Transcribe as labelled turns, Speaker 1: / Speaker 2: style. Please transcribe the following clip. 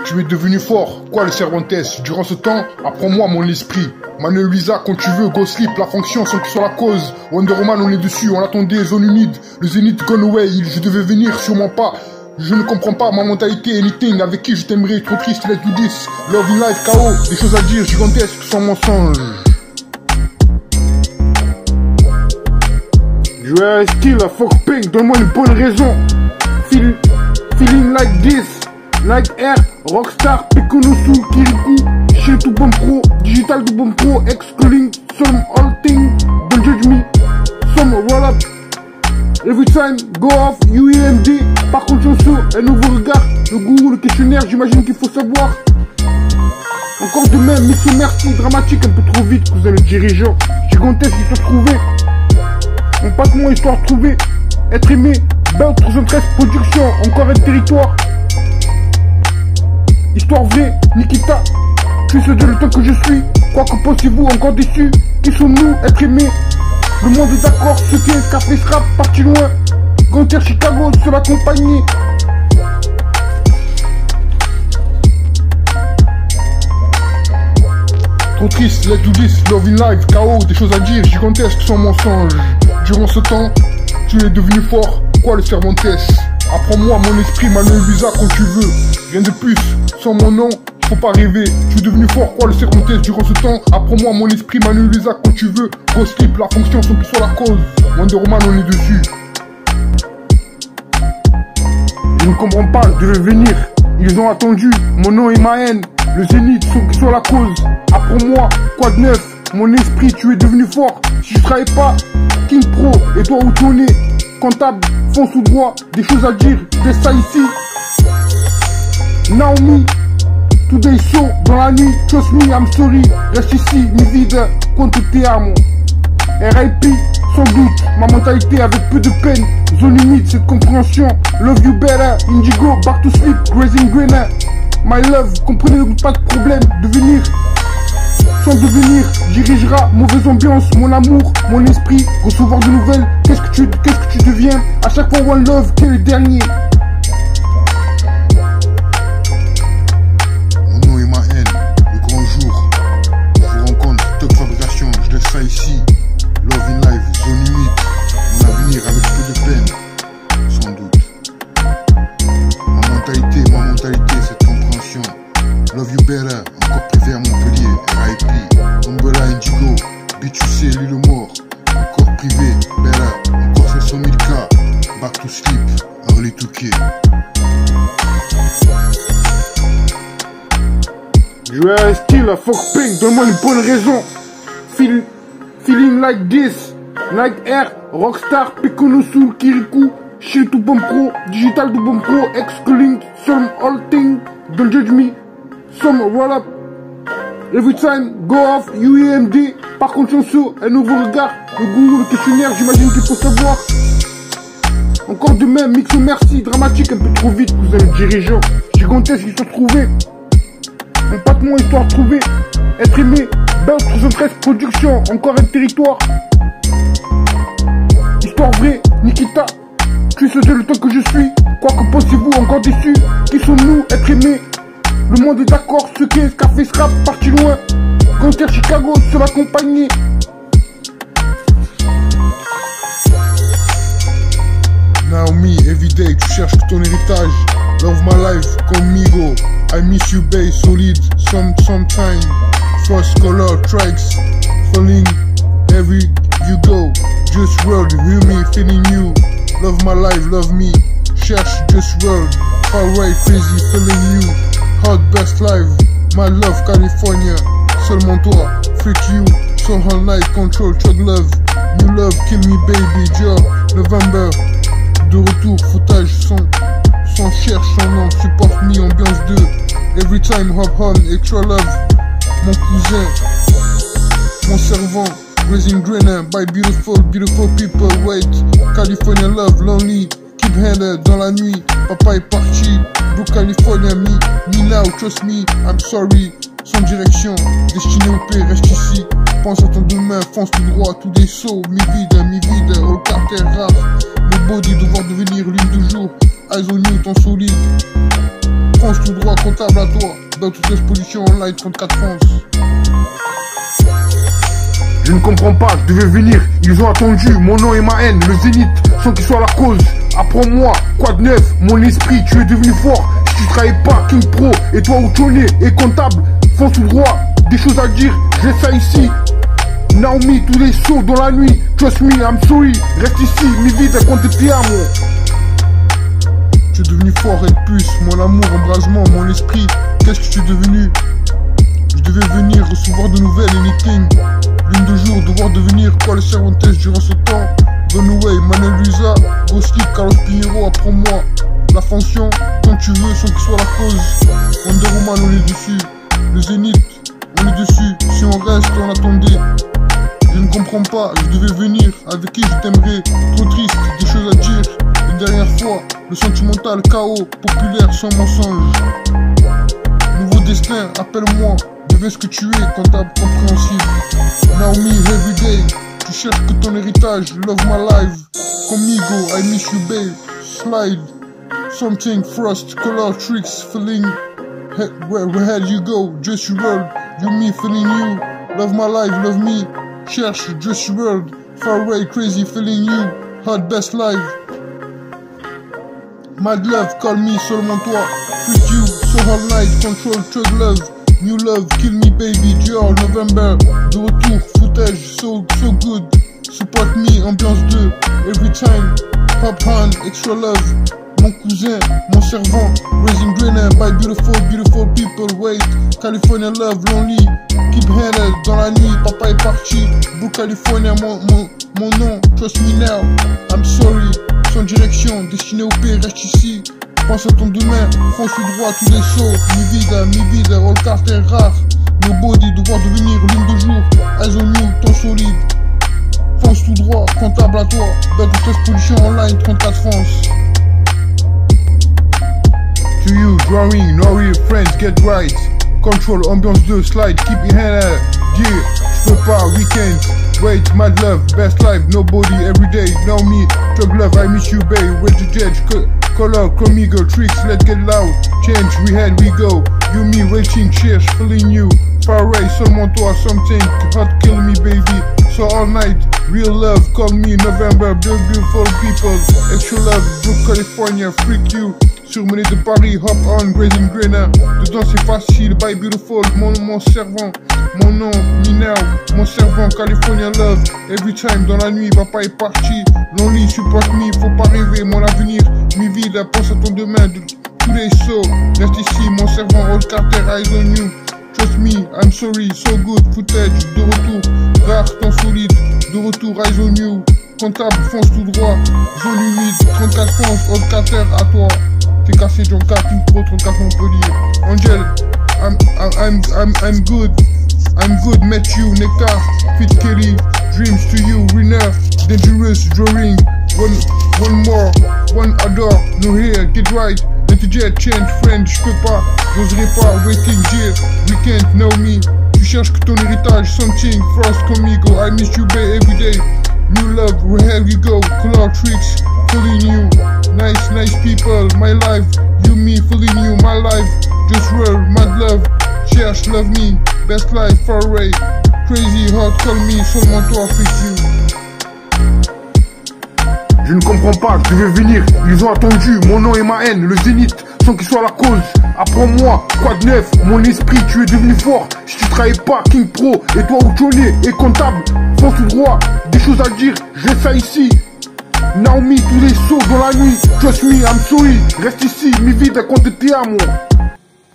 Speaker 1: Tu es devenu fort, quoi le Cervantes? Durant ce temps, apprends-moi mon esprit. Manuel Luisa, quand tu veux, go sleep, la fonction sans que soit la cause. Wonder Woman, on est dessus, on attendait, zone humide. Le zénith gone away, je devais venir, sûrement pas. Je ne comprends pas ma mentalité, anything, avec qui je t'aimerais, trop triste, let's do this. Love in life, KO, des choses à dire, gigantesques, sans mensonge. Je veux still a fuck pink, donne-moi une bonne raison. Feeling like this, like air, rockstar, Pekunusu, Kirikou, shit to bomb pro, digital to bomb pro, excluding some all thing, don't judge me, some roll up. Every time, go off, UEMD, par contre un nouveau regard, le goût, le questionnaire, j'imagine qu'il faut savoir. Encore de même, mix merci, dramatique, un peu trop vite, cousin le dirigeant, gigantesque, il se trouvait. Mon passe-moi, histoire de trouver, être aimé, Belt 313 production, encore un territoire. Histoire vraie, Nikita, je suis de le temps que je suis, quoi que pensez-vous, encore déçu, qui sommes-nous, être aimés. Le monde est d'accord, ce qui est café rap, parti loin. Gunter Chicago, seul accompagné. Trop triste, let's do this, love in life, KO, des choses à dire, gigantesques sans mensonge. Durant ce temps, tu es devenu fort, quoi le Cervantes? Apprends-moi mon esprit, Manuel Luisa, quand tu veux. Rien de plus, sans mon nom, faut pas rêver. Tu es devenu fort, quoi le Cervantes? Durant ce temps, apprends-moi mon esprit, Manuel Luisa, quand tu veux. Go slip, la fonction sans que soit la cause. Wonder Woman, on est dessus. Je ne comprends pas, je devais venir. Ils ont attendu, mon nom et ma haine. Le zénith, sans que soit la cause. Apprends-moi, quoi de neuf? Mon esprit, tu es devenu fort. Si je travaille pas, King Pro, et toi où tu en es? Comptable, fonce ou droit, des choses à dire, laisse ça ici. Naomi, today show, dans la nuit, trust me, I'm sorry. Reste ici, mi vide, contre tes armes. RIP, sans doute, ma mentalité avec peu de peine. Zone humide, cette compréhension. Love you better, Indigo, back to sleep, grazing greener. My love, comprenez pas de problème, devenir. Sans devenir, dirigera, mauvaise ambiance, mon amour, mon esprit, recevoir de nouvelles, qu'est-ce que tu deviens, à chaque fois one love, t'es le dernier. Mon nom et ma haine, le grand jour, je vous rencontre, top fabrication, je laisse ça ici, love in life, zone humide, mon avenir avec peu de peine, sans doute. Ma mentalité, cette compréhension, love you better, encore privé à Montpellier, RIP, Umbrella Indigo, B2C, l'île mort, encore privé, better, encore 500 000 K, back to sleep, early to kill. Je veux still a fuck pink, donne-moi une bonne raison. Feeling like this, like air, rockstar, Pekunusu, Kirikou, shit to bomb pro, digital to bomb pro, excluding some all thing, don't judge me, some roll up. Every time, go off, UEMD, par contre un nouveau regard, le goût, le questionnaire, j'imagine qu'il faut savoir. Encore de même, mix merci, dramatique, un peu trop vite, cousin le dirigeant, gigantesque, ils se trouvaient. Mon passe-moi, histoire de trouver, être aimé, Belt 313 production, encore un territoire. Histoire vraie, Nikita, tu sais le temps que je suis, quoi que pensez-vous, encore déçu, qui sommes-nous, être aimés. Le monde est d'accord, ce qui est café rap, parti loin. Gunter Chicago, seul accompagné. Naomi, everyday, tu cherches ton héritage. Love my life, conmigo. I miss you, babe, solid, sometime. First color, tracks, falling, every you go. Just world, hear me, feeling you. Love my life, love me. Cherche, just world. Far away, crazy, feeling you. Hot best life, my love California, seulement toi, freak you, soul all night, control, chug love, new love, kill me baby, Joe, November, de retour, foutage, son cherche son nom, support me, ambiance 2, every time hop on, extra love, mon cousin, mon servant, raising greener, by beautiful people, wait, California love, lonely, keep handed dans la nuit, papa est parti, Blue California, me now, trust me, I'm sorry, sans direction, destiné au P, reste ici, pense à ton demain, fonce tout droit, tous des sauts, mi vide, all carter rare. Le body devoir devenir l'une de jour, eyes on you, ton solide. Fonce tout droit, comptable à toi, dans toute l'exposition online, 34 France.
Speaker 2: Je ne comprends pas, je devais venir, ils ont attendu, mon nom et ma haine, le zénith, sans qu'il soit la cause. Apprends-moi, quoi de neuf, mon esprit, tu es devenu fort. Si tu travailles pas, King Pro, et toi où tu es comptable, fonce tout droit, des choses à dire, j'ai ça ici. Naomi, tous les sauts dans la nuit, trust me, I'm sorry, reste ici, mi vide, compte tes amours.
Speaker 1: Tu es devenu fort et plus, mon amour, embrasement, mon esprit, qu'est-ce que tu es devenu? Je devais venir recevoir de nouvelles, anything. L'une de jour, devoir devenir quoi le Cervantes durant ce temps. Runaway, Manuel Luisa, Go Sleep, Carlos Pinheiro, apprends-moi la fonction, quand tu veux, sans qu'il soit la cause. Wonder Woman, on est dessus. Le Zénith, on est dessus. Si on reste, on attendait. Je ne comprends pas, je devais venir. Avec qui je t'aimerais? Trop triste, des choses à dire. Une dernière fois, le sentimental, chaos, populaire, sans mensonge. Nouveau destin, appelle-moi. Deviens ce que tu es, comptable compréhensible. Naomi, everyday, tu cherches que ton héritage, love my life. Conmigo, I miss you babe, slide. Something, frost, color, tricks, feeling. Where you go, just your world. You me, feeling you. Love my life, love me. Cherche, just your world. Far away, crazy, feeling you. Hot, best life. Mad love, call me, seulement toi. Freak you, so all night, control, thug love. New love, kill me baby, Dior, November. De retour, footage, so good. Support me, ambiance 2, every time. Pop hand, extra love. Mon cousin, mon servant. Raising Greener, by beautiful people. Wait, California love, lonely. Keep handed dans la nuit, papa est parti. Blue California, mon nom, trust me now. I'm sorry, sans direction, destiné au pire, reste ici. Pense à ton demain, fonce tout droit, tous les sauts. Mi vide, all carter rare. Le body devoir devenir l'une de jour. Eyes on you, ton solide. Fonce tout droit, comptable à toi. Dans toute exposition online, 34 France.
Speaker 2: To you, drawing, no real friends, get right. Control, ambiance 2, slide, keep your hand out. Yeah, j'peux pas, weekend. Wait, mad love, best life, nobody, everyday. Know me, thug love, I miss you, babe. Where to judge, color, conmigo, tricks, let's get loud. Change, we had, we go. You, me, waiting, cheers, feeling you. Far away, seulement toi, something, hot, kill me, baby. So all night, real love, call me, November, beautiful people. Extra love, Blue California, freak you. Surmené de Paris, hop on, Grazing Greener. Dedans c'est facile, by beautiful, mon servant. Mon nom, me now, mon servant, California love. Every time, dans la nuit, papa est parti. Lonely, support me, faut pas rêver, mon avenir. Mi vide, pense à ton demain, de tous les sauts. Reste ici, mon servant, all carter, eyes on you. Trust me, I'm sorry, so good, footage, de retour. Rare, ton solide, de retour, eyes on you. Comptable, fonce tout droit. Zone humide, 34 France, all carter, à toi. T'es cassé, John 4, King Pro, 34 Montpellier. Angel, I'm good. I'm good, met you, Nectar, Fit Kelly, dreams to you, winner, dangerous, drawing, one more, one adore, no here, get right, interjet, change, friend, j'peux pas, j'oserais pas, waiting, dear, weekend, know me, tu cherches que ton héritage, something, frost, conmigo, I miss you, babe, everyday, new love, where we go, color, tricks, feeling you, nice people, my life, you, me, feeling you, my life, just real, mad love, cherche, love me, best life, far away, crazy, hot, call me, seulement toi, freak you. Je ne comprends pas, je devais venir, ils ont attendu, mon nom et ma haine, le zénith, sans qu'il soit la cause. Apprends-moi, quoi de neuf, mon esprit, tu es devenu fort. Si tu travailles pas, King Pro, et toi où tu es comptable, fonce tout droit, des choses à dire, j'ai ça ici. Naomi, tous les sauts dans la nuit, trust me, I'm sorry, reste ici, mi vide, compte tes amours.